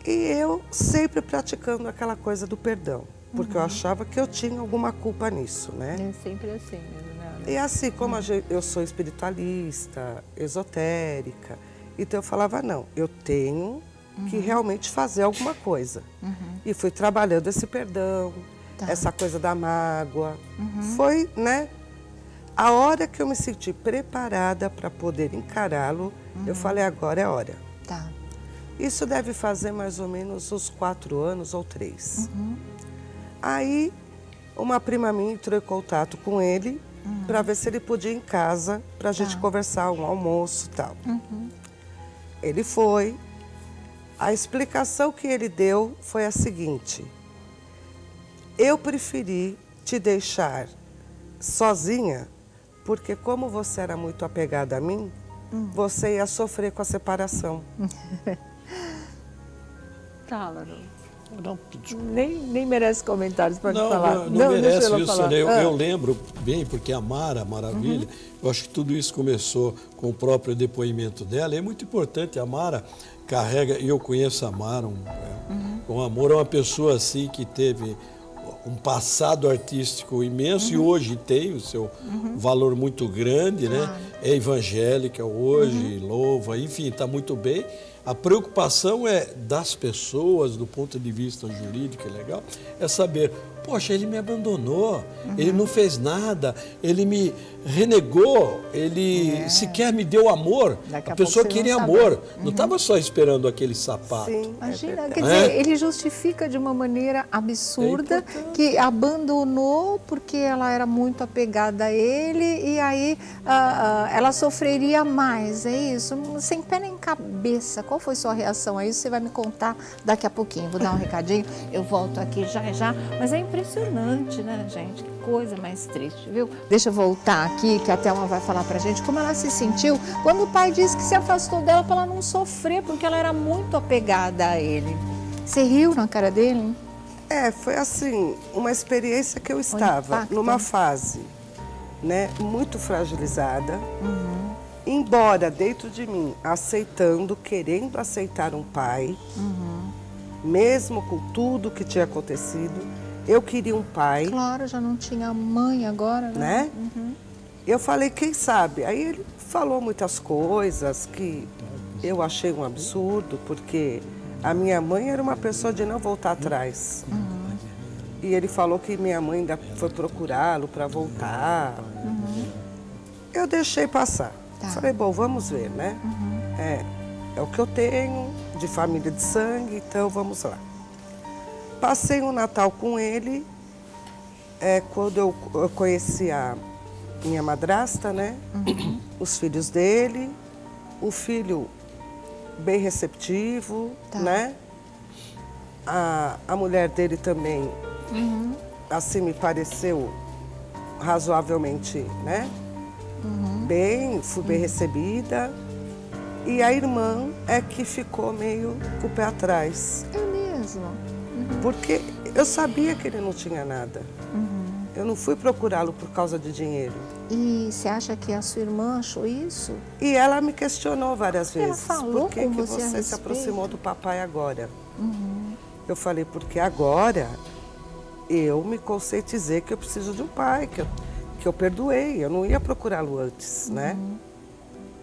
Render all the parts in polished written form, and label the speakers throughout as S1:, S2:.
S1: E eu sempre praticando aquela coisa do perdão, porque eu achava que eu tinha alguma culpa nisso, né?
S2: É sempre assim mesmo, né?
S1: E assim, como eu sou espiritualista, esotérica, então eu falava, não, eu tenho que realmente fazer alguma coisa. E fui trabalhando esse perdão, essa coisa da mágoa. Foi, né? A hora que eu me senti preparada para poder encará-lo, eu falei, agora é a hora.
S2: Tá.
S1: Isso deve fazer mais ou menos uns 4 anos ou 3. Aí, uma prima minha entrou em contato com ele para ver se ele podia ir em casa para a gente conversar, um almoço e tal. Ele foi. A explicação que ele deu foi a seguinte: eu preferi te deixar sozinha, porque como você era muito apegada a mim, você ia sofrer com a separação.
S2: Fala, Lu.
S3: Não,
S2: Nem merece comentários, pode falar.
S3: Não merece
S2: deixa ela
S3: isso,
S2: falar.
S3: né? Eu lembro bem, porque a Mara, maravilha, eu acho que tudo isso começou com o próprio depoimento dela, e é muito importante. A Mara carrega, e eu conheço a Mara, um amor, é uma pessoa assim que teve um passado artístico imenso e hoje tem o seu valor muito grande, né? É evangélica hoje, louva, enfim, está muito bem. A preocupação é das pessoas, do ponto de vista jurídico, é legal, é saber, poxa, ele me abandonou, ele não fez nada, ele me renegou, ele sequer me deu amor.
S2: Daqui
S3: a
S2: a
S3: pessoa
S2: pouco você
S3: queria
S2: não
S3: amor, não estava só esperando aquele sapato.
S1: Sim,
S2: Imagina, quer dizer, ele justifica de uma maneira absurda que abandonou porque ela era muito apegada a ele e aí ela sofreria mais, é isso? Sem pé nem cabeça. Qual foi sua reação a isso? Você vai me contar daqui a pouquinho. Vou dar um recadinho, eu volto aqui já. Mas é impressionante, né, gente? Que coisa mais triste, viu? Deixa eu voltar aqui, que a Thelma vai falar pra gente como ela se sentiu quando o pai disse que se afastou dela para ela não sofrer, porque ela era muito apegada a ele. Você riu na cara dele?
S1: foi assim, uma experiência que eu estava numa fase, né, muito fragilizada, embora dentro de mim aceitando, querendo aceitar um pai, mesmo com tudo que tinha acontecido, eu queria um pai.
S2: Claro, já não tinha mãe agora, né?
S1: Eu falei, quem sabe? Aí ele falou muitas coisas que eu achei um absurdo, porque a minha mãe era uma pessoa de não voltar atrás. E ele falou que minha mãe ainda foi procurá-lo para voltar. Eu deixei passar. Falei, bom, vamos ver, né? É o que eu tenho, de família de sangue, então vamos lá. Passei um Natal com ele, quando eu conheci a minha madrasta, né? Os filhos dele, o filho bem receptivo, né? A mulher dele também, assim, me pareceu razoavelmente, né? Fui bem recebida. E a irmã é que ficou meio com o pé atrás.
S2: É mesmo?
S1: Porque eu sabia que ele não tinha nada. Eu não fui procurá-lo por causa de dinheiro.
S2: E você acha que a sua irmã achou isso?
S1: E ela me questionou várias vezes.
S2: Ela falou
S1: por que
S2: com
S1: que
S2: você a
S1: você se
S2: respeito?
S1: aproximou do papai agora? Eu falei, porque agora eu me conscientizei que eu preciso de um pai, que eu perdoei. Eu não ia procurá-lo antes, né?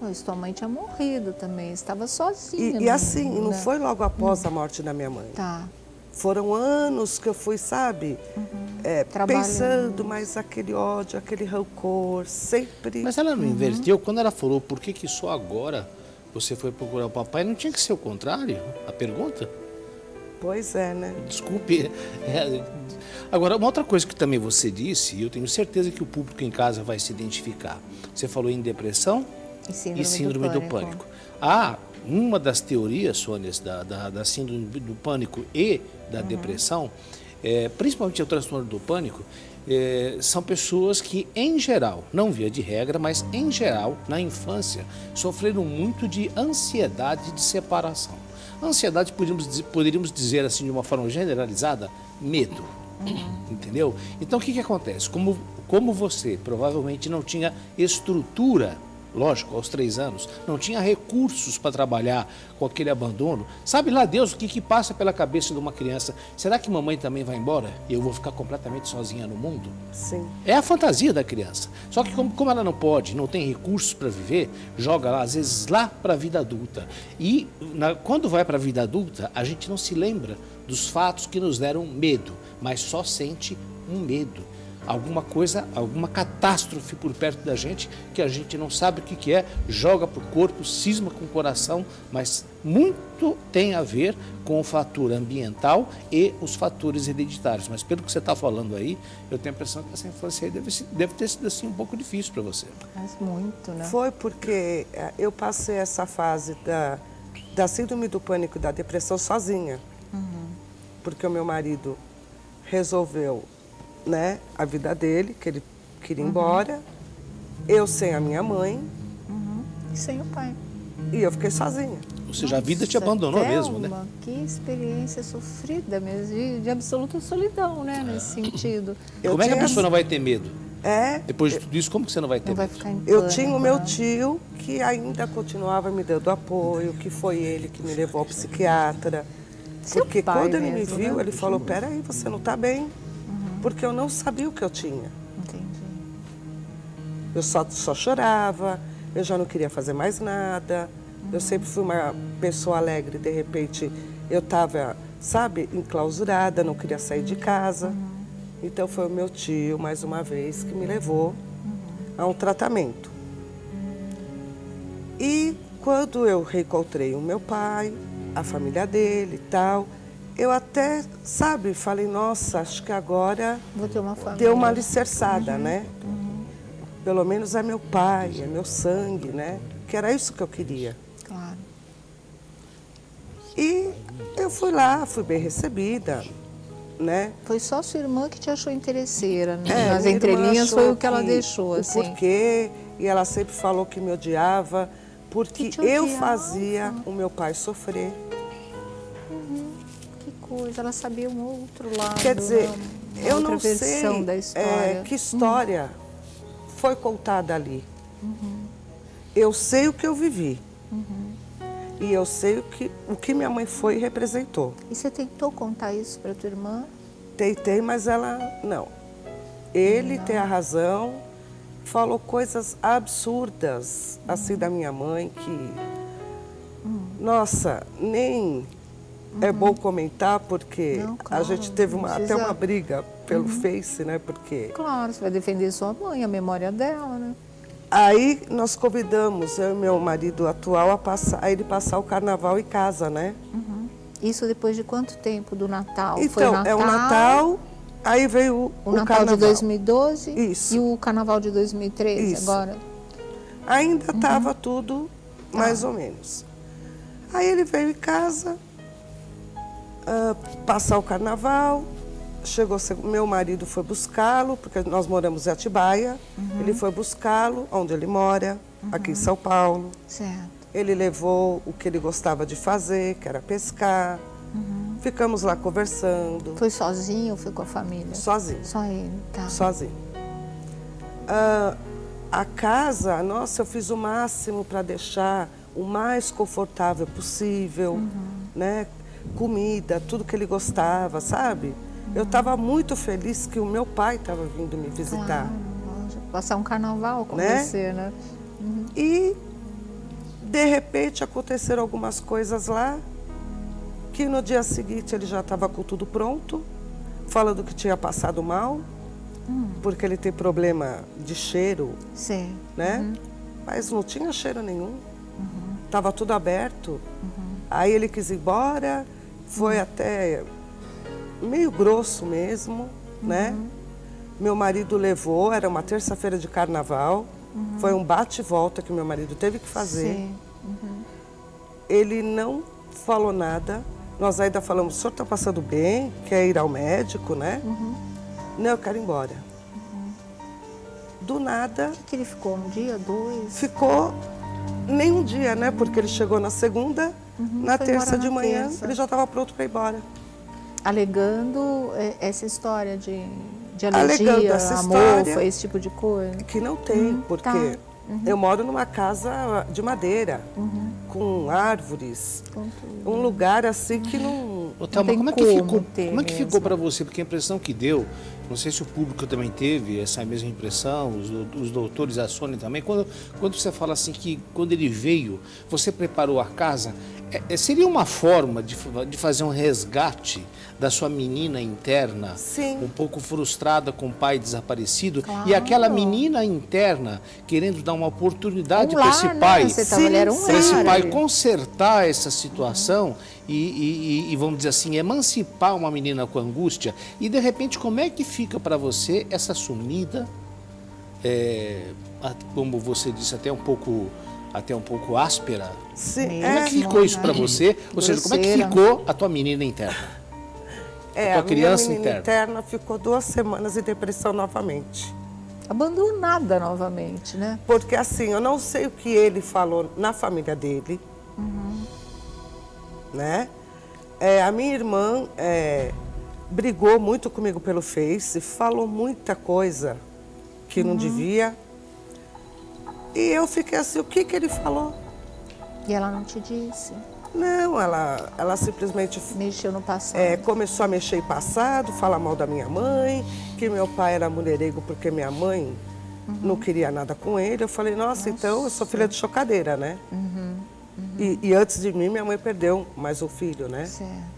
S2: Mas sua mãe tinha morrido também, estava sozinha.
S1: E assim, não foi logo após a morte da minha mãe.
S2: Tá.
S1: Foram anos que eu fui, sabe, pensando, mas aquele ódio, aquele rancor, sempre...
S3: Mas ela não inverteu? Quando ela falou, por que só agora você foi procurar o papai, não tinha que ser o contrário, a pergunta?
S1: Pois é, né?
S3: Desculpe. Agora, uma outra coisa que também você disse, e eu tenho certeza que o público em casa vai se identificar. Você falou em depressão e síndrome do pânico. Uma das teorias, Sônia, da síndrome do pânico e da depressão, principalmente o transtorno do pânico, são pessoas que, em geral, não via de regra, mas em geral, na infância, sofreram muito de ansiedade de separação. Ansiedade, poderíamos dizer assim, de uma forma generalizada, medo. Entendeu? Então, o que acontece? Como você provavelmente não tinha estrutura
S4: lógico, aos 3 anos, não tinha recursos para trabalhar com aquele abandono. Sabe lá Deus o que passa pela cabeça de uma criança? Será que mamãe também vai embora e eu vou ficar completamente sozinha no mundo?
S1: Sim.
S4: É a fantasia da criança. Só que como ela não pode, não tem recursos para viver, joga lá, às vezes lá para a vida adulta. E quando vai para a vida adulta, a gente não se lembra dos fatos que nos deram medo, mas só sente um medo. Alguma coisa, alguma catástrofe por perto da gente que a gente não sabe o que é, joga para o corpo, cisma com o coração, mas muito tem a ver com o fator ambiental e os fatores hereditários. Mas pelo que você está falando aí, eu tenho a impressão que essa infância aí deve ter sido assim um pouco difícil para você.
S2: Mas muito, né?
S1: Foi porque eu passei essa fase da síndrome do pânico e da depressão sozinha. Porque o meu marido resolveu, né, a vida dele, que ele queria ir embora, eu sem a minha mãe.
S2: E sem o pai.
S1: E eu fiquei sozinha.
S4: Ou seja, a vida te abandonou mesmo, né?
S2: Que experiência sofrida mesmo, de absoluta solidão, né, nesse sentido.
S4: Como é que a pessoa não vai ter medo?
S1: É.
S4: Depois de tudo isso, como que você não vai ter
S2: Não vai
S4: medo?
S2: ficar em
S1: Eu
S2: pânico,
S1: tinha o meu
S2: né?
S1: tio, que ainda continuava me dando apoio, que foi ele que me levou ao psiquiatra.
S2: Seu
S1: Porque
S2: pai
S1: quando ele me
S2: mesmo,
S1: viu,
S2: né?
S1: ele falou, peraí, você não está bem. Porque eu não sabia o que eu tinha.
S2: Entendi.
S1: Eu só chorava, eu já não queria fazer mais nada. Eu sempre fui uma pessoa alegre, de repente eu estava, sabe, enclausurada, não queria sair de casa. Então foi o meu tio, mais uma vez, que me levou a um tratamento. E quando eu reencontrei o meu pai, a família dele e tal, eu até, sabe, falei, nossa, acho que agora
S2: Vou ter uma família.
S1: deu uma alicerçada, né? Pelo menos é meu pai, é meu sangue, né? Que era isso que eu queria.
S2: Claro.
S1: E eu fui lá, fui bem recebida, né?
S2: Foi só sua irmã que te achou interesseira, né?
S1: É,
S2: Nas
S1: minha irmã
S2: entrelinhas
S1: achou
S2: foi o que ela deixou,
S1: o
S2: assim.
S1: porquê, e ela sempre falou que me odiava, porque
S2: Que te
S1: eu
S2: odiava?
S1: fazia o meu pai sofrer.
S2: Que coisa, ela sabia um outro lado,
S1: Quer dizer,
S2: né? Uma
S1: eu
S2: outra
S1: não sei
S2: versão da história.
S1: que história foi contada ali. Eu sei o que eu vivi. E eu sei o que minha mãe foi e representou.
S2: E você tentou contar isso para tua irmã?
S1: Tentei, mas ela não. Ele tem a razão, falou coisas absurdas assim da minha mãe que, nossa, nem é bom comentar porque
S2: Não,
S1: a
S2: claro,
S1: gente teve
S2: não
S1: até
S2: precisa.
S1: uma briga pelo Face, né? Porque
S2: Claro, você vai defender sua mãe, a memória dela, né?
S1: aí nós convidamos eu e meu marido atual a ele passar o carnaval em casa, né?
S2: Isso depois de quanto tempo do Natal?
S1: Então,
S2: Foi Natal,
S1: é o Natal, aí veio
S2: o
S1: o
S2: Natal
S1: carnaval.
S2: de 2012
S1: Isso.
S2: e o Carnaval de 2013
S1: Isso.
S2: agora.
S1: Ainda estava tudo mais ou menos. Aí ele veio em casa, passar o carnaval, chegou, meu marido foi buscá-lo, porque nós moramos em Atibaia, ele foi buscá-lo, onde ele mora, aqui em São Paulo.
S2: Certo.
S1: Ele levou o que ele gostava de fazer, que era pescar. Ficamos lá conversando,
S2: Foi sozinho ou foi com a família?
S1: sozinho.
S2: Só ele, tá.
S1: Sozinho. A casa, nossa, eu fiz o máximo para deixar o mais confortável possível, né? Comida, tudo que ele gostava, sabe? Eu estava muito feliz que o meu pai estava vindo me visitar.
S2: Claro, lógico. Passar um carnaval com
S1: Né?
S2: você, né?
S1: E, de repente, aconteceram algumas coisas lá, que no dia seguinte ele já estava com tudo pronto, falando que tinha passado mal, porque ele tem problema de cheiro,
S2: Sim.
S1: né? Mas não tinha cheiro nenhum. Estava tudo aberto. Aí ele quis ir embora, foi até meio grosso mesmo, né? Meu marido levou, era uma terça-feira de carnaval, foi um bate e volta que meu marido teve que fazer.
S2: Sim.
S1: Ele não falou nada. Nós ainda falamos, o senhor está passando bem? Quer ir ao médico, né? Não, eu quero ir embora. Do nada,
S2: O que ele ficou? Um dia, dois?
S1: ficou nem um dia, né? Porque ele chegou na segunda, na
S2: foi
S1: terça
S2: embora
S1: de
S2: na
S1: manhã,
S2: terça.
S1: ele já estava pronto para ir embora.
S2: Alegando essa história de
S1: Alegando
S2: alergia,
S1: essa
S2: amor,
S1: história.
S2: foi esse tipo de coisa?
S1: Que não tem, porque
S2: tá.
S1: Eu moro numa casa de madeira, com árvores, um lugar assim que não...
S4: Ô, Thelma,
S2: tem
S4: como é que
S2: mesmo.
S4: ficou para você? Porque a impressão que deu, não sei se o público também teve essa mesma impressão, os doutores, a Sônia também, quando você fala assim que quando ele veio, você preparou a casa, seria uma forma de fazer um resgate da sua menina interna,
S1: Sim.
S4: um pouco frustrada com o pai desaparecido,
S2: Claro.
S4: e aquela menina interna querendo dar uma oportunidade
S2: Um
S4: para
S2: lar,
S4: esse
S2: né?
S4: pai,
S2: Você tava, ele era um
S4: para esse
S2: lar
S4: pai
S2: ali.
S4: consertar essa situação e vamos dizer assim, emancipar uma menina com angústia. E de repente, como é que fica para você essa sumida, como você disse, até um pouco áspera?
S1: Sim,
S2: Como
S4: Como é que ficou isso para você? Ou seja, como é que
S2: Grosseira.
S4: ficou a tua menina interna?
S1: a
S4: tua criança
S1: minha menina
S4: interna.
S1: interna ficou 2 semanas em depressão novamente.
S2: Abandonada novamente, né?
S1: Porque assim, eu não sei o que ele falou na família dele, né? A minha irmã brigou muito comigo pelo Face, falou muita coisa que não devia. E eu fiquei assim, o que ele falou?
S2: E ela não te disse.
S1: Não, ela simplesmente
S2: Mexeu no passado.
S1: começou a mexer em passado, falar mal da minha mãe, que meu pai era mulherengo porque minha mãe não queria nada com ele. Eu falei, nossa, então eu sou filha de chocadeira, né? E antes de mim, minha mãe perdeu mais um filho, né?
S2: Certo.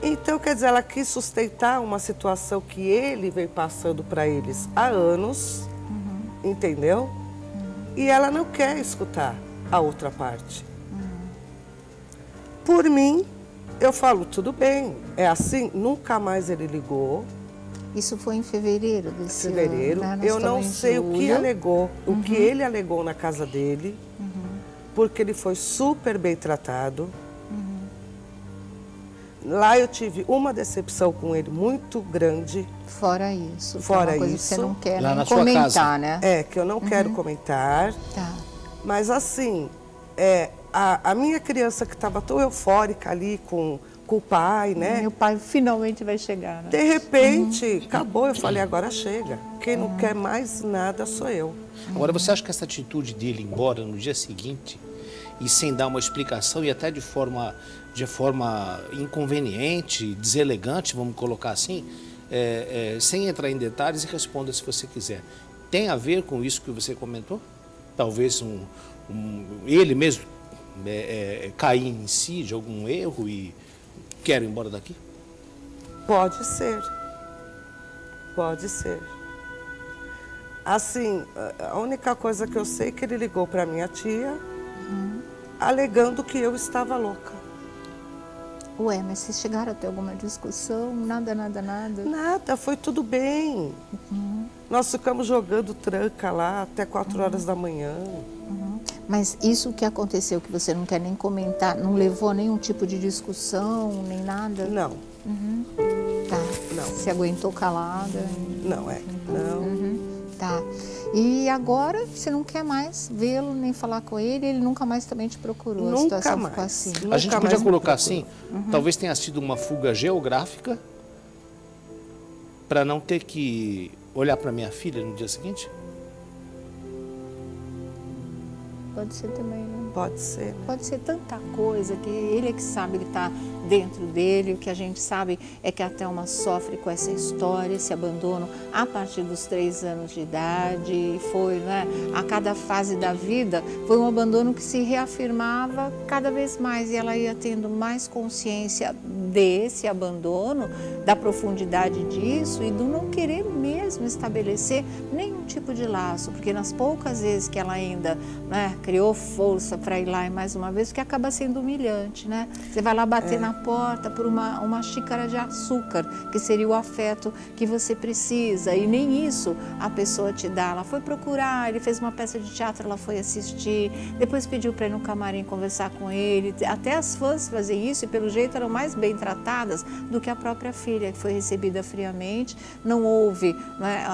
S1: Então, quer dizer, ela quis sustentar uma situação que ele veio passando para eles há anos, entendeu? E ela não quer escutar a outra parte. Por mim, eu falo, tudo bem, é assim, nunca mais ele ligou.
S2: Isso foi em fevereiro desse
S1: Fevereiro,
S2: ano, né? Nós
S1: eu não
S2: estamos em
S1: sei o que
S2: julho.
S1: alegou, o que ele alegou na casa dele, porque ele foi super bem tratado. Lá eu tive uma decepção com ele muito grande.
S2: Fora isso. que
S1: Fora
S2: é uma coisa
S1: isso.
S2: que você não quer
S4: Lá
S2: nem
S4: na sua
S2: comentar,
S4: casa.
S2: né?
S1: Que eu não quero comentar.
S2: Tá.
S1: Mas assim, a minha criança que estava tão eufórica ali com o pai, né?
S2: Meu pai finalmente vai chegar, né?
S1: De repente, acabou. Eu falei, agora chega. Quem não quer mais nada sou eu.
S4: Agora, você acha que essa atitude dele ir embora no dia seguinte, e sem dar uma explicação, e até de forma inconveniente, deselegante, vamos colocar assim, sem entrar em detalhes, e responda se você quiser, tem a ver com isso que você comentou? Talvez ele mesmo cair em si de algum erro e quer ir embora daqui?
S1: Pode ser. Pode ser. Assim, a única coisa que eu sei é que ele ligou para minha tia, alegando que eu estava louca.
S2: Ué, mas vocês chegaram a ter alguma discussão? Nada.
S1: Nada, foi tudo bem. Nós ficamos jogando tranca lá até 4 horas da manhã.
S2: Mas isso que aconteceu, que você não quer nem comentar, não levou a nenhum tipo de discussão, nem nada?
S1: Não,
S2: Tá.
S1: Não.
S2: Se aguentou calada?
S1: não.
S2: Tá. E agora você não quer mais vê-lo, nem falar com ele, ele nunca mais também te procurou. A
S1: Nunca
S2: situação
S1: mais.
S2: ficou assim.
S1: Nunca
S4: A gente
S1: mais
S4: podia
S1: me
S4: colocar
S1: procurou.
S4: assim, talvez tenha sido uma fuga geográfica para não ter que olhar para minha filha no dia seguinte?
S2: Pode ser também, né?
S1: Pode ser, né?
S2: Pode ser tanta coisa que ele é que sabe que está dentro dele. O que a gente sabe é que a Thelma sofre com essa história, esse abandono a partir dos 3 anos de idade. E foi, né? A cada fase da vida foi um abandono que se reafirmava cada vez mais. E ela ia tendo mais consciência desse abandono, da profundidade disso e do não querer mesmo estabelecer nenhum tipo de laço. Porque nas poucas vezes que ela ainda, né, criou força para ir lá e mais uma vez, porque acaba sendo humilhante, né? Você vai lá bater na porta por uma xícara de açúcar, que seria o afeto que você precisa, e nem isso a pessoa te dá. Ela foi procurar, ele fez uma peça de teatro, ela foi assistir, depois pediu para ir no camarim conversar com ele. Até as fãs fazem isso e pelo jeito eram mais bem tratadas do que a própria filha, que foi recebida friamente. Não houve, né,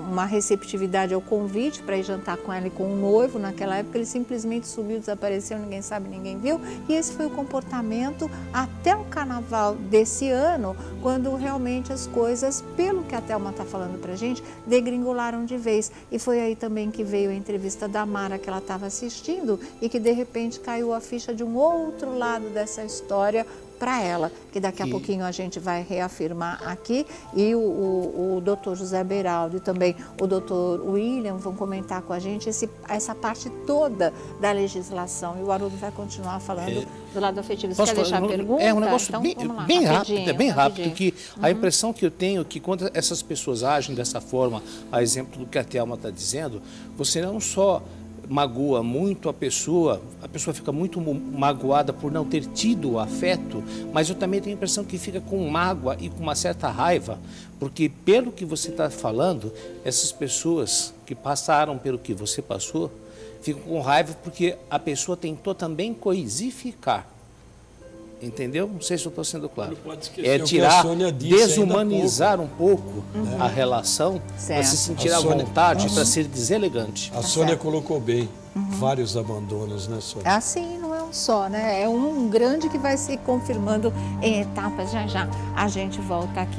S2: uma receptividade ao convite para ir jantar com ela e com o noivo. Naquela época ele simplesmente sumiu, desapareceu, ninguém sabe, ninguém viu. E esse foi o comportamento até o carnaval desse ano, quando realmente as coisas, pelo que a Thelma está falando pra gente, degringolaram de vez. E foi aí também que veio a entrevista da Mara que ela estava assistindo e que de repente caiu a ficha de um outro lado dessa história para ela, que daqui a pouquinho a gente vai reafirmar aqui, e o doutor José Beraldo e também o doutor William vão comentar com a gente essa parte toda da legislação, e o Haroldo vai continuar falando do lado afetivo. Você quer deixar a pergunta?
S4: É um negócio
S2: então,
S4: bem rápido, que a impressão que eu tenho é que quando essas pessoas agem dessa forma, a exemplo do que a Thelma está dizendo, você não só magoa muito a pessoa fica muito magoada por não ter tido o afeto, mas eu também tenho a impressão que fica com mágoa e com uma certa raiva, porque pelo que você está falando, essas pessoas que passaram pelo que você passou, ficam com raiva porque a pessoa tentou também coisificar. Entendeu? Não sei se eu estou sendo claro. É tirar, desumanizar um pouco a relação, para se sentir à vontade, para ser deselegante.
S3: A Sônia colocou bem, vários abandonos, né, Sônia?
S2: Assim, não é um só, né? É um grande que vai se confirmando em etapas. Já já a gente volta aqui.